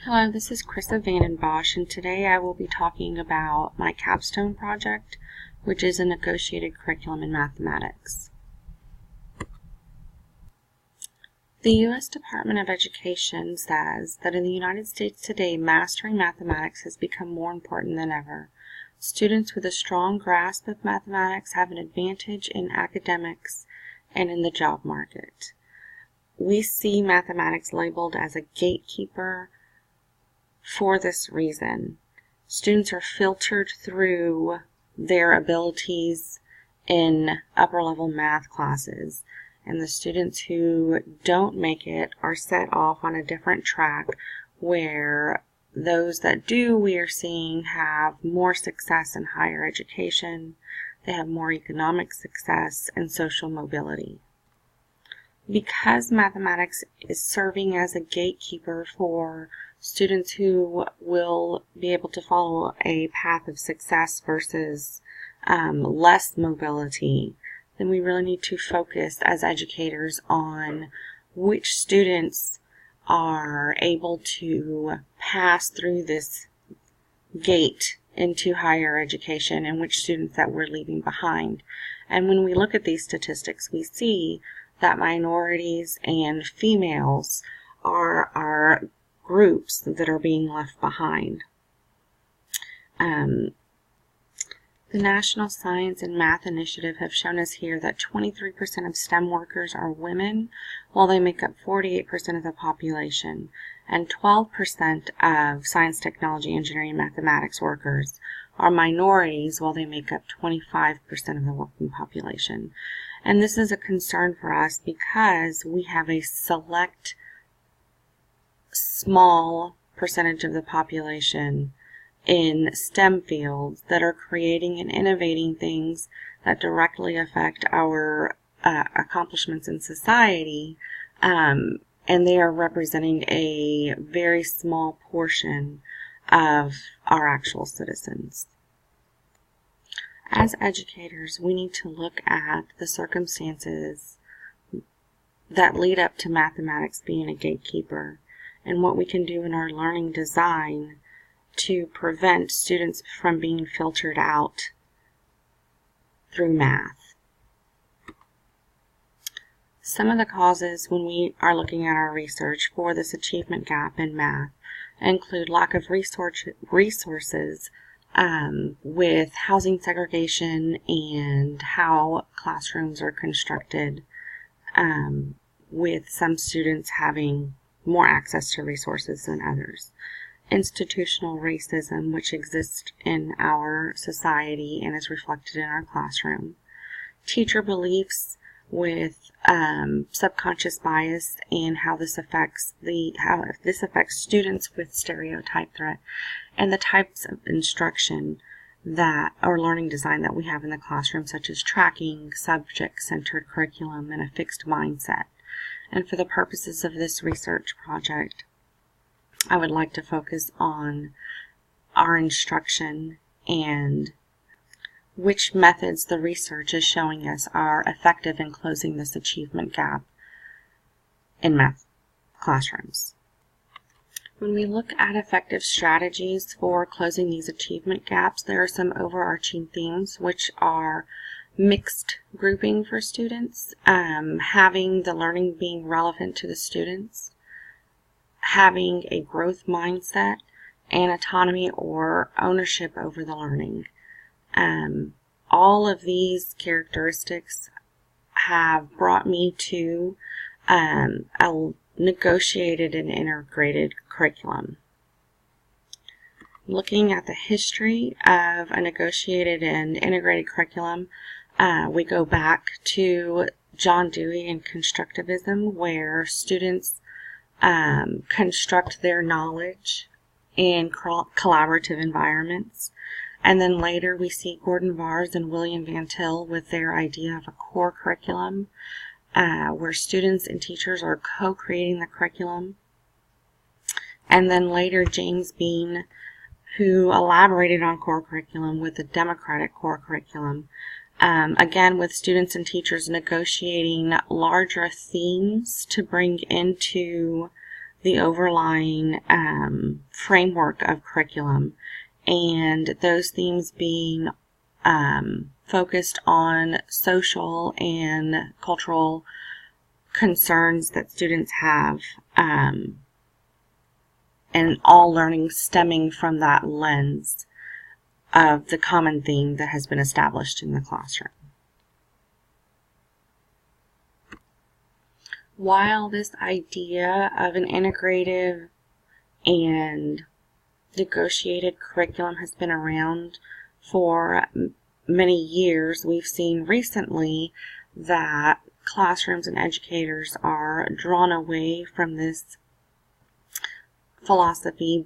Hello, this is Krista Vandenbosch, and today I will be talking about my capstone project, which is a negotiated curriculum in mathematics. The U.S. Department of Education says that in the United States today, mastering mathematics has become more important than ever. Students with a strong grasp of mathematics have an advantage in academics and in the job market. We see mathematics labeled as a gatekeeper for this reason. Students are filtered through their abilities in upper level math classes, and the students who don't make it are set off on a different track where those that do, we are seeing, have more success in higher education, they have more economic success and social mobility. Because mathematics is serving as a gatekeeper for students who will be able to follow a path of success versus less mobility, then we really need to focus as educators on which students are able to pass through this gate into higher education and which students that we're leaving behind. And when we look at these statistics, we see that minorities and females are our groups that are being left behind. The National Science and Math Initiative have shown us here that 23% of STEM workers are women, while they make up 48% of the population, and 12% of science, technology, engineering, and mathematics workers are minorities, while they make up 25% of the working population. And this is a concern for us because we have a select small percentage of the population in STEM fields that are creating and innovating things that directly affect our accomplishments in society, and they are representing a very small portion of our actual citizens. As educators, we need to look at the circumstances that lead up to mathematics being a gatekeeper and what we can do in our learning design to prevent students from being filtered out through math. Some of the causes when we are looking at our research for this achievement gap in math include lack of resources with housing segregation and how classrooms are constructed, with some students having more access to resources than others. Institutional racism, which exists in our society and is reflected in our classroom. Teacher beliefs with subconscious bias and how this affects students with stereotype threat, and the types of instruction that or learning design that we have in the classroom, such as tracking, subject-centered curriculum, and a fixed mindset. And for the purposes of this research project, I would like to focus on our instruction and which methods the research is showing us are effective in closing this achievement gap in math classrooms. When we look at effective strategies for closing these achievement gaps, there are some overarching themes, which are mixed grouping for students, having the learning being relevant to the students, having a growth mindset, and autonomy or ownership over the learning. All of these characteristics have brought me to a negotiated and integrated curriculum. Looking at the history of a negotiated and integrated curriculum, we go back to John Dewey and constructivism, where students construct their knowledge in collaborative environments. And then later we see Gordon Vars and William Van Til with their idea of a core curriculum, where students and teachers are co-creating the curriculum. And then later James Bean, who elaborated on core curriculum with the democratic core curriculum, again with students and teachers negotiating larger themes to bring into the overlying framework of curriculum, and those themes being focused on social and cultural concerns that students have, and all learning stemming from that lens of the common theme that has been established in the classroom. While this idea of an integrative and negotiated curriculum has been around for many years, we've seen recently that classrooms and educators are drawn away from this philosophy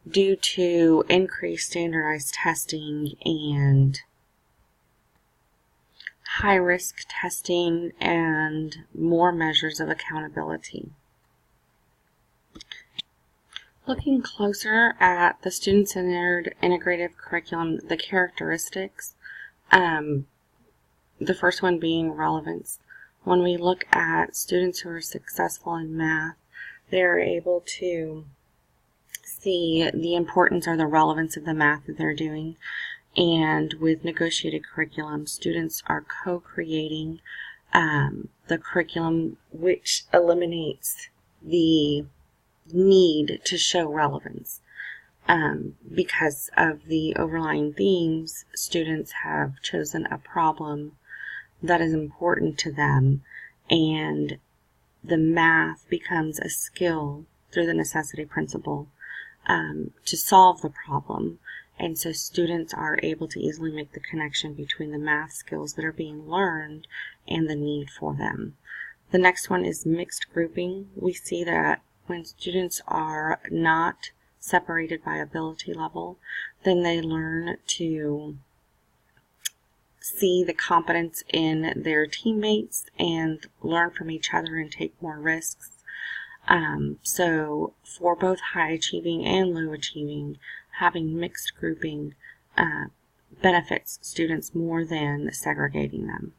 due to increased standardized testing and high-risk testing and more measures of accountability. Looking closer at the student-centered integrative curriculum, the characteristics, the first one being relevance. When we look at students who are successful in math, they're able to see the importance or the relevance of the math that they're doing. And with negotiated curriculum, students are co-creating the curriculum, which eliminates the need to show relevance. Because of the overlying themes, students have chosen a problem that is important to them, and the math becomes a skill through the necessity principle to solve the problem. And so students are able to easily make the connection between the math skills that are being learned and the need for them. The next one is mixed grouping. We see that when students are not separated by ability level, then they learn to see the competence in their teammates and learn from each other and take more risks. So for both high achieving and low achieving, having mixed grouping benefits students more than segregating them.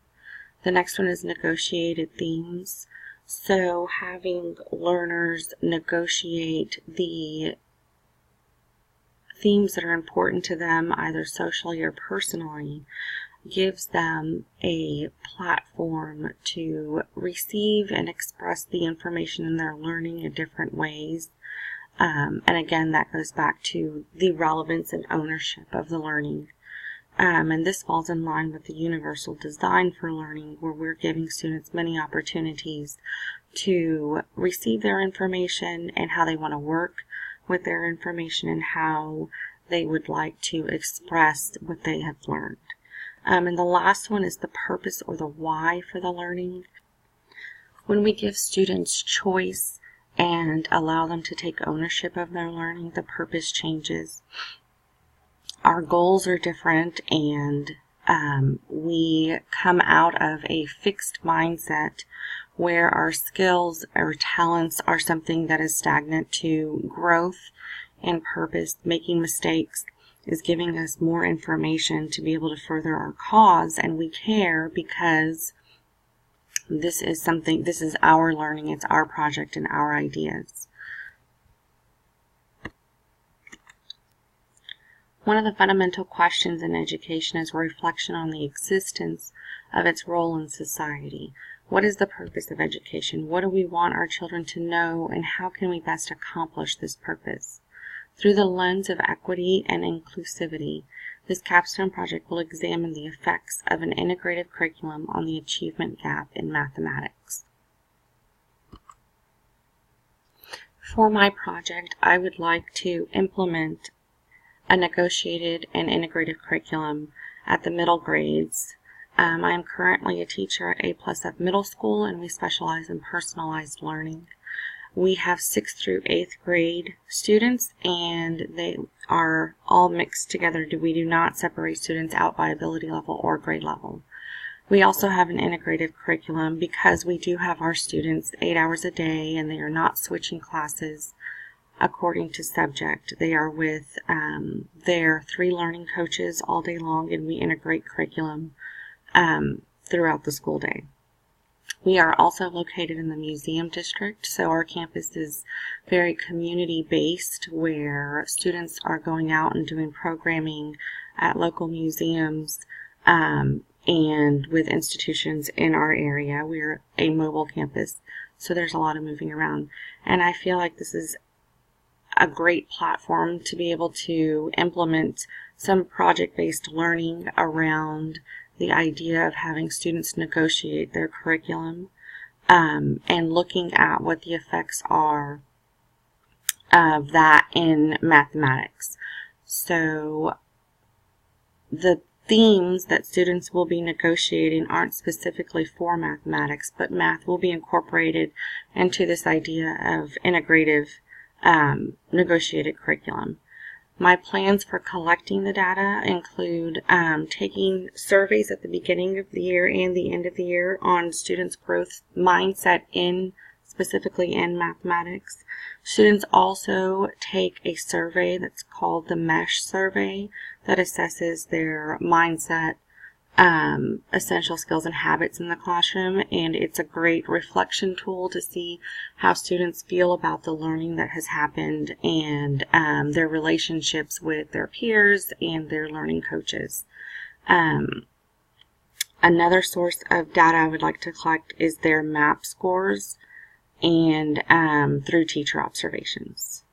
The next one is negotiated themes. So having learners negotiate the themes that are important to them, either socially or personally, gives them a platform to receive and express the information in their learning in different ways. And again, that goes back to the relevance and ownership of the learning. And this falls in line with the universal design for learning, where we're giving students many opportunities to receive their information and how they want to work with their information and how they would like to express what they have learned. And the last one is the purpose or the why for the learning. When we give students choice and allow them to take ownership of their learning, the purpose changes. Our goals are different, and we come out of a fixed mindset where our skills or talents are something that is stagnant to growth and purpose. Making mistakes is giving us more information to be able to further our cause, and we care because this is our learning, it's our project and our ideas. One of the fundamental questions in education is a reflection on the existence of its role in society. What is the purpose of education? What do we want our children to know, and how can we best accomplish this purpose? Through the lens of equity and inclusivity, this capstone project will examine the effects of an integrative curriculum on the achievement gap in mathematics. For my project, I would like to implement a negotiated and integrative curriculum at the middle grades. I am currently a teacher at A+F Middle School, and we specialize in personalized learning. We have 6th through 8th grade students, and they are all mixed together. We do not separate students out by ability level or grade level. We also have an integrative curriculum because we do have our students 8 hours a day, and they are not switching classes according to subject. They are with their 3 learning coaches all day long, and we integrate curriculum throughout the school day. We are also located in the museum district, so our campus is very community-based, where students are going out and doing programming at local museums and with institutions in our area. We're a mobile campus, so there's a lot of moving around. And I feel like this is a great platform to be able to implement some project-based learning around the idea of having students negotiate their curriculum and looking at what the effects are of that in mathematics. So the themes that students will be negotiating aren't specifically for mathematics, but math will be incorporated into this idea of integrative negotiated curriculum. My plans for collecting the data include taking surveys at the beginning of the year and the end of the year on students' growth mindset specifically in mathematics. Students also take a survey that's called the MESH survey that assesses their mindset, essential skills and habits in the classroom, and it's a great reflection tool to see how students feel about the learning that has happened and their relationships with their peers and their learning coaches. Another source of data I would like to collect is their MAP scores and through teacher observations.